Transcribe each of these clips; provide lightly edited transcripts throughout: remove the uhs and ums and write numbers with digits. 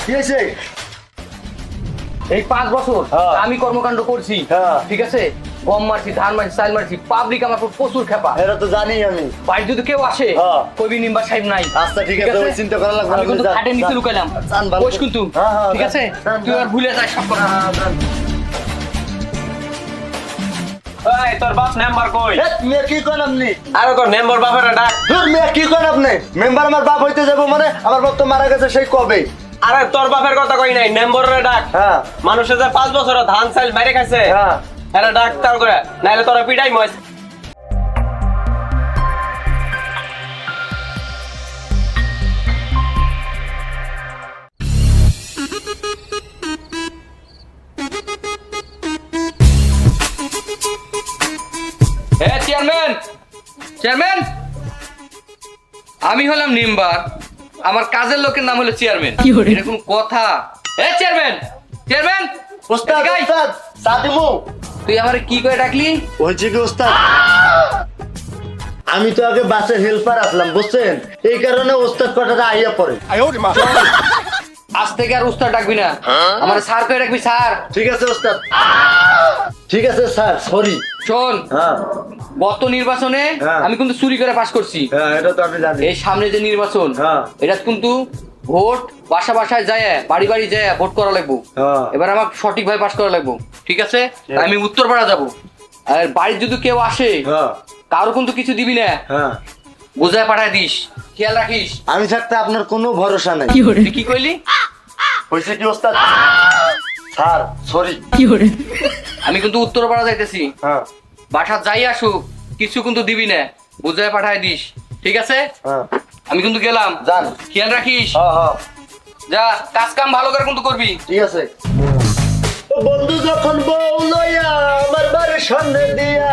কি হয়েছে? এই 5 বছর আমি কর্মকাণ্ড করছি, ঠিক আছে? গম মারছি, ধান মারছি, চাল মারছি, পাবলিক আমার উপর প্রচুর খেপা। এটা তো জানি আমি। বাইরে যদি কেউ আসে কবি নিম্বার সাহেব নাই। আচ্ছা ঠিক আছে, ওই চিন্তা করা লাগবে না। আমি কিন্তু খাটের নিচে লুকাইলাম, বস কিন্তু, ঠিক আছে? তুই আর ভুলে যাস সব কথা। এই তোর বাপ মেম্বার কই? মেয়ে কি করেন আপনি? আরে তোর মেম্বার বাপের ডাক। দূর মেয়ে কি করেন আপনি? মেম্বার আমার বাপ হইতে যাবো মানে? আমার বাপ তো মারা গেছে সেই কবে। আরে তোর বাপের কথা কই নাই, মেম্বারের ডাক। হ্যাঁ মানুষে যে 5 বছর ধান চাল বাইরে খাইছে, হ্যাঁ এরা ডাক তার করে, নাইলে তোরা পিটাই মইস। চেয়ারম্যান, চেয়ারম্যান, আমি হলাম নিম্বার, আমার কাজের লোকের নাম হলো চেয়ারম্যান। এটা কোন কথা? চেয়ারম্যান, চেয়ারম্যান, ওস্তাদ ওস্তাদ সাদিমু, তুই আমারে কি করে ডাকলি? হয়েছে কি ওস্তাদ? আমি তো আগে বাসের হেল্পার আসলাম বুঝছেন, এই কারণে ওস্তাদ কথাটা আইয়া পড়ে। আজ থেকে আর উস্তাদ ডাকবি না, আমার স্যার করে ডাকবি স্যার। ঠিক আছে ওস্তাদ, ঠিক আছে স্যার, সরি। শোন, হ্যাঁ গত নির্বাচনে হ্যাঁ। আমি কিন্তু চুরি করে পাস করছি। হ্যাঁ এটা তো আমি জানি। এই সামনে যে নির্বাচন, হ্যাঁ। এটা কিন্তু ভোট বাসা বাসায় যায়, বাড়ি বাড়ি যায় ভোট করা লাগবো। হ্যাঁ। এবার আমাকে সঠিকভাবে পাস করা লাগবো, ঠিক আছে? আমি উত্তরপাড়া যাব, আর বাড়ির যদি কেউ আসে হ্যাঁ কারো কিন্তু কিছু দিবি না, হ্যাঁ বুঝায় পাঠায় দিস, খেয়াল রাখিস। আমি থাকতে আপনার কোনো ভরসা নাই। তুই কি কইলি? হয়েছে কি ওস্তাদ? Sir sorry. আমি কিন্তু উত্তরপাড়া যাইতেছি, হ্যাঁ বাসা যাই আসুক কিছু কিন্তু দিবি না, বুঝায় পাঠায় দিস, ঠিক আছে? হ্যাঁ আমি কিন্তু গেলাম, যান। খেয়াল রাখিস। হ্যাঁ হ্যাঁ যা, কাজ কাম ভালো করে কিন্তু করবি। ঠিক আছে। বন্ধু যখন বউ লইয়া আমার বাড়ির সামনে দিয়া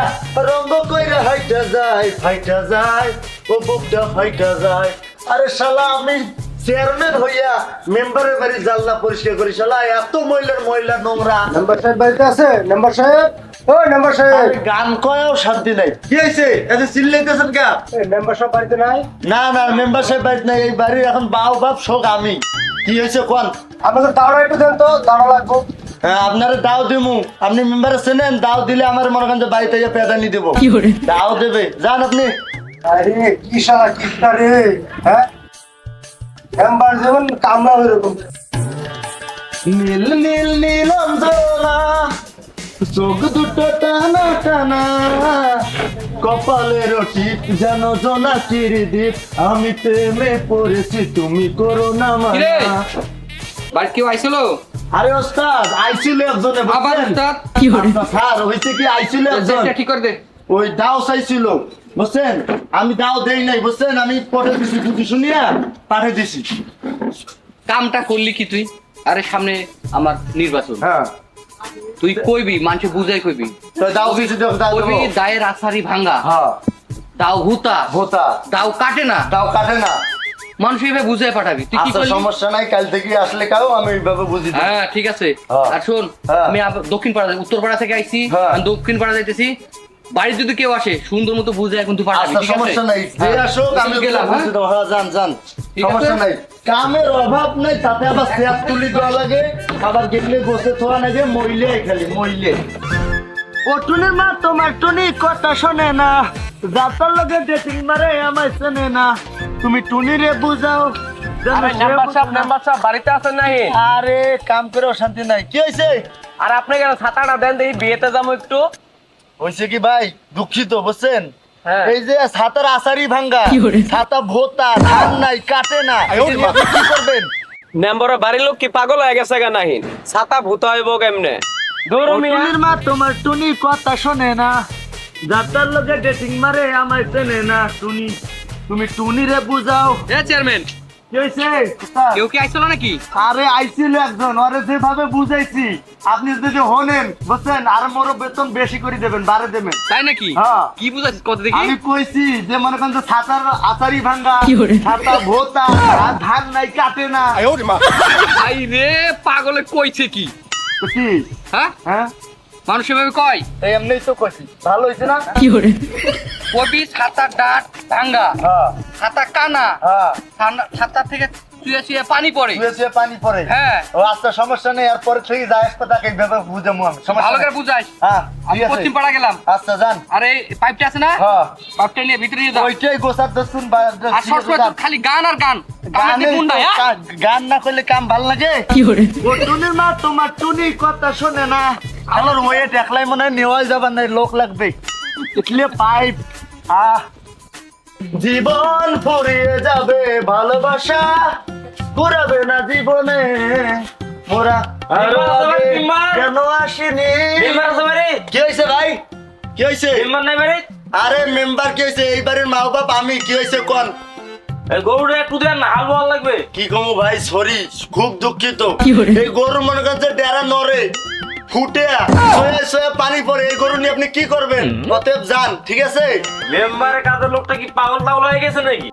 রঙ্গ কইরা হাইটা যায়, ফাইটা যায়, ও বুকটা ফাইটা যায়। আরে শালা আমি চেয়ারম্যান হইয়া মেম্বারের বাড়ি জানলা পরিষ্কার করি, শালা এত ময়লা নোংরা। মেম্বার সাহেব বাড়িতে আছে? মেম্বার সাহেব, ওই মেম্বার সাহেব। আরে গান কয়েও শান্তি নাই। কি হয়েছে? এত চিল্লাইতেছেন কে? মেম্বার সাহেব বাড়িতে নাই? না না, মেম্বার সাহেব বাড়িতে নাই। এই বাড়ির এখন বাউ বাপ শোক আমি। কি হয়েছে কোন? আমাদের দাঁড়া একটু দেন তো, দাঁড়া লাগবো। হ্যাঁ আপনারা দাও দিমু। আপনি মেম্বারে চেনেন, দাও দিলে আমার মনে করেন যে বাড়িতে গিয়ে পেদানি দেবো। দাও দেবে, যান আপনি। আরে কি শালা কিপটা রে, হ্যাঁ? মেম্বার যেমন কামড়া এরকম। নীল নীল নীলাঞ্জনা, চোখ দুটো টানা টানা, কপালের টিপ যেন জোনাকির দ্বীপ। আমি প্রেমে পড়েছি, তুমি করো না কিরে, মানা। বাড়ি কেউ আইছিল? আরে ওস্তাদ আইছিল একজনে, আবার বুঝছেন? উস্তাদ? আচ্ছা, স্যার হয়েছে কি, আইছিল একজন, চেষ্টা ঠিক করে দে। ওই দাও চাইছিল বুঝছেন, আমি দাও দেই নাই বুঝছেন, আমি পরে দিছি, বুঝি শুনিয়া পাঠিয়ে দিছি। কামটা করলি কি তুই? আরে সামনে আমার নির্বাচন, হ্যাঁ তুই কইবি, মানুষে বুঝাই কইবি, তো দাও কিছু দাও কইবি দায়ের আছারি ভাঙ্গা, হ্যাঁ দাও হুতা, ভোতা দাও কাটে না, দাও কাটে না। মানুষ এইভাবে বুঝাই পাঠাবি। তুই কি আচ্ছা করলি? সমস্যা নাই, কাল থেকে আসলে কাও আমি এইভাবে বুঝি দিই। হ্যাঁ ঠিক আছে। হ্যাঁ। আর শোন, হ্যাঁ। আমি দক্ষিণ পাড়া, উত্তর পাড়া থেকে আইছি, হ্যাঁ। আমি দক্ষিণ পাড়া যাইতেছি। বাড়ির যদি কেউ আসে সুন্দর মতো বুঝে এখন তুই পাঠাবি, আচ্ছা ঠিক আছে? সমস্যা নাই, যে হ্যাঁ। আসুক আমি গেলাম, বুঝি দেবো। হ্যাঁ যান যান, ঠিক সমস্যা আছে? নাই। কামের অভাব নাই, তাতে আবার চেয়ার তুলি দেওয়া লাগে, আবার গেলে বসে থোয়া লাগে, মইলে খালি মইলে। ও টুনির মা তোমার টুনি কথা শোনে না, যাতার লগে ডেটিং মারে আমায় চেনে না, তুমি টুনি রে বুঝাও। আরে মেম্বার সাহেব বাড়িতে আছেন নাহি? আরে কাম করে শান্তি নাই। কি হয়েছে? আর আপনি কেন ছাতাটা দেন, দেখি বিয়েতে যাবো একটু। হয়েছে কি ভাই, দুঃখিত বুঝছেন, হ্যাঁ। এই যে ছাতার আসারি ভাঙ্গা, ছাতা ভোতা, ধান নাই, কাটে না, এটা নিয়ে আপনি কি করবেন? মেম্বারের বাড়ির লোক কি পাগল হয়ে গেছে গা নাহি? ছাতা ভূতা হইব কেমনে? দূর ও মিয়া। টুনির মা তোমার টুনি কথা শোনে না, যাতার লগে ডেটিং মারে আমায় চেনে না, টুনি তুমি টুনি রে বুঝাও। এ চেয়ারম্যান, কি হয়েছে উস্তাদ? কেউ কি আইছিল নাকি? আরে আইছিল একজন, ওরে যেভাবে বুঝাইছি আপনি যদি হনেন বুঝছেন, আর মোর বেতন বেশি করে দেবেন, বাড়ে দেবেন। তাই নাকি? হ্যাঁ। কি বুঝাচ্ছিস কত দেখি? আমি কইছি যে মনে করেন যে ছাতার আচারি ভাঙ্গা, ছাতা ভোতা, আর ধান নাই, কাটে না। ভাই রে, পাগলে কইছে কি? তো কি? হ্যাঁ, হ্যাঁ মানুষ এভাবে কয়? এই এমনি তো কইছি, ভালো হইছে না? কবি ছাতা ডাট ভাঙ্গা, হ্যাঁ ছাতা কানা, হ্যাঁ ছাতা থেকে শুয়ে শুয়ে পানি পড়ে। শুয়ে পানি পড়ে। হ্যাঁ। ও আচ্ছা সমস্যা নেই, আর পরে থেকে যাই হাসপাতালে এইভাবে বুঝামু আমি, সমস্যা ভালো নেই। করে বুঝাইস। হ্যাঁ আমি ঠিক আছে। পশ্চিম পাড়া গেলাম। আচ্ছা যান। আরে পাইপটা আছে না, হ্যাঁ পাইপটা নিয়ে ভিতরে নিয়ে যাও। ওইটাই গোসার দস্তুন আর সবসময় তোর খালি গান আর গান। কামেতে মুন্ডা, হ্যাঁ? গান না করলে কাম ভাল লাগে। ও টুনির মা তোমার টুনি কথা শোনে না, আমার ওয়েট একলাই মনে হয় নেওয়া যাবার নাই, লোক লাগবে ইটলে পাইপ। জীবন ফুরিয়ে যাবে, ভালোবাসা ঘুরাবে না জীবনে, মোরা আরো আগে কেন আসেনি। কি হয়েছে ভাই, কি হয়েছে? আরে মেম্বার কি হয়েছে, এইবারের মা বাপ আমি, কি হয়েছে কোন? গরুটা একটু দেন না, হাল বল লাগবে। কি কমু ভাই, সরি খুব দুঃখিত। এই গরু মনে করছে ডেরা নরে ফুটে সোয়ে সোয়ে পানি পড়ে, এই গরু নিয়ে আপনি কি করবেন? অতএব যান, ঠিক আছে? মেম্বারের কাজের লোকটা কি পাগল টাগল হয়ে গেছে নাকি?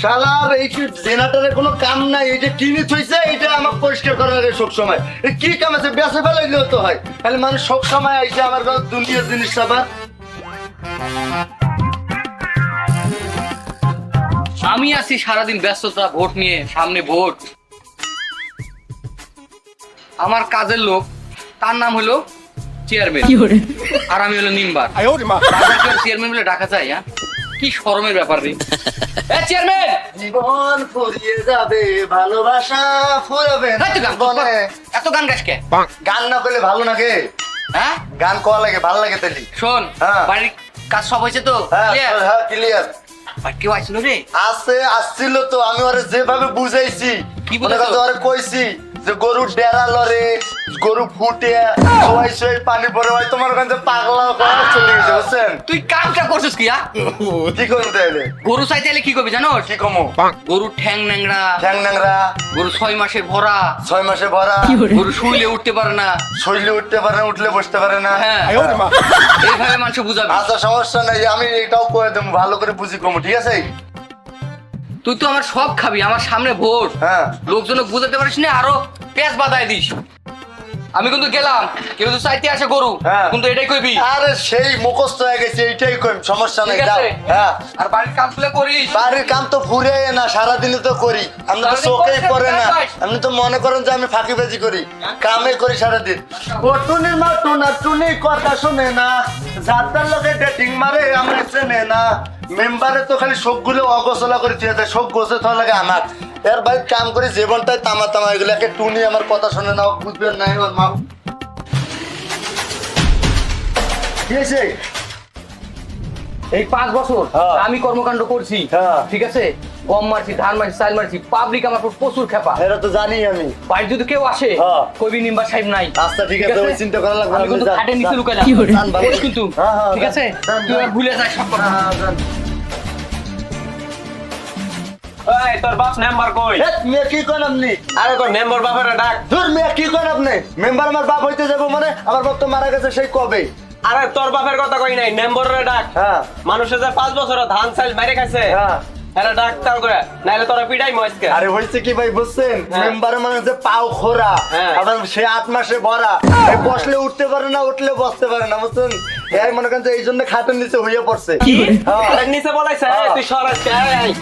শালার এই জেনারেটরের কোনো কাম নাই, এই যে কিনে থইছে এটা আমাকে পরিষ্কার করার লাগে সব সময়। এই কি কাম আছে, বেঁচে ফেলাইলেও তো হয়, খালি মানুষ সব সময় আইসে আমার ঘর দুনিয়ার জিনিস আবার। আমি আছি সারাদিন ব্যস্ততা, ভোট নিয়ে, সামনে ভোট। আমার কাজের লোক, তার নাম হলো চেয়ারম্যান, আর আমি হলো নিম্বার। চেয়ারম্যান বলে ডাকা যায়? হ্যাঁ, কি শরমের ব্যাপার রে। চেয়ারম্যান, জীবন ফুরিয়ে যাবে, ভালোবাসা ফুরাবে না জীবনে। এত গান গাছ কে? গান না করলে ভালো লাগে? হ্যাঁ, গান কোয়া লাগে, ভালো লাগে তাহলে। শোন, হ্যাঁ। বাড়ির কাজ সব হয়েছে তো? হ্যাঁ Clear? হ্যাঁ ক্লিয়ার। আর কেউ আসছিল রে? আসছিল তো, আমি ওরে যেভাবে বুঝাইছি, কি মনে বুঝাইছো? করছে ওরে কইছি যে গরু ডেরা লরে, গরু ফুটে সবাই সবাই পানি পরে, হয় তোমার কাছে পাগলা করা চলে গেছে, বুঝছেন? তুই কামটা করছিস কি? কি করুন তাইলে? গরু চাইতে এলে কি করবি জানো? কি কমো? গরু ঠ্যাং ন্যাংরা, ঠ্যাং ন্যাংরা, গরু 6 মাসের ভরা, 6 মাসে ভরা, গরু শুইলে উঠতে পারে না। শৈলে উঠতে পারে না, উঠলে বসতে পারে না। হ্যাঁ, এইভাবে মানুষ বুঝাবি। আচ্ছা সমস্যা নাই, আমি এটাও করে দেবো, ভালো করে বুঝি কমো, ঠিক আছে? তুই তো আমার সব খাবি, আমার সামনে ভোট। হ্যাঁ লোকজন বুঝাতে পারিস না, আরো পেঁচ বাদায় দিস। আমি কিন্তু গেলাম, কেউ তো চাইতে আসে গরু, হ্যাঁ। কিন্তু এটাই কইবি। আরে সেই মুখস্থ হয়ে গেছে, এইটাই কইম, সমস্যা নাই, ঠিক যাও। আছে? হ্যাঁ আর বাড়ির কাম তুলে করিস। বাড়ির কাম তো ফুরে না, সারাদিনে তো করি, আপনি তো সারাদিন চোখেই করিস, পড়ে না, কাজ। আপনি তো মনে করেন যে আমি ফাঁকিবাজি করি, কামে করি সারাদিন। ও টুনির মা টুনা টুনি কথা শুনে না, যাত্রার লোকে ডেটিং মারে আমরা চেনে না, মেম্বারে তো খালি শোকগুলো অগোছলা করে চেয়ে যায়, শোক গোছে তো লাগে আমার। এর ভাই কাম করি জীবনটাই তামা তামা, এগুলো একে টুনি আমার কথা শুনে না, ও বুঝবেন না আমার মা। কি হয়েছে? এই 5 বছর হ্যাঁ। আমি কর্মকাণ্ড করছি, হ্যাঁ। ঠিক আছে? গম মারছি, ধান মারছি, চাল মারছি, পাবলিক আমার উপর প্রচুর খেপা। এটা তো জানি আমি। বাড়ি যদি কেউ আসে, হ্যাঁ। কইবি নিম্বা সাহেব নাই। আচ্ছা ঠিক আছে, ওই চিন্তা করা লাগবে না, আমি কিন্তু যান, খাটের নিচে যান। লুকাইলাম। যান, ভালো। করিস কিন্তু, হ্যাঁ, হ্যাঁ, ঠিক যান, আছে? যান, তুই আর যান। ভুলে যাস সব কথা। হ্যাঁ, যান। এই তোর বাপ মেম্বার কই? এ, মেয়ে কি করেন আপনি? আরে তোর মেম্বার বাপের ডাক। ধুর মেয়ে কি করেন আপনি? মেম্বার আমার বাপ হইতে যাবো মানে? আমার বাপ তো মারা গেছে সেই কবে। আরে তোর বাপের কথা কই নাই, মেম্বারের ডাক। হ্যাঁ মানুষে যে 5 বছর ধান চাল বাইরে খাইছে, হ্যাঁ। এরা ডাক তাও করে, নাইলে তোরা পিটাই মজকে। আরে হয়েছে কি ভাই বুঝছেন, হ্যাঁ। মেম্বারের মানে যে পাও খোরা, হ্যাঁ। আবার সে 8 মাসে ভরা, এই বসলে উঠতে পারে না, উঠলে বসতে পারে না, বুঝছেন? এই মনে করেন যে এই জন্য খাটের নিচে হইয়া পড়ছে। হ্যাঁ। নিচে বলাইছে, হ্যাঁ। তুই সর আজকে, এই, এই।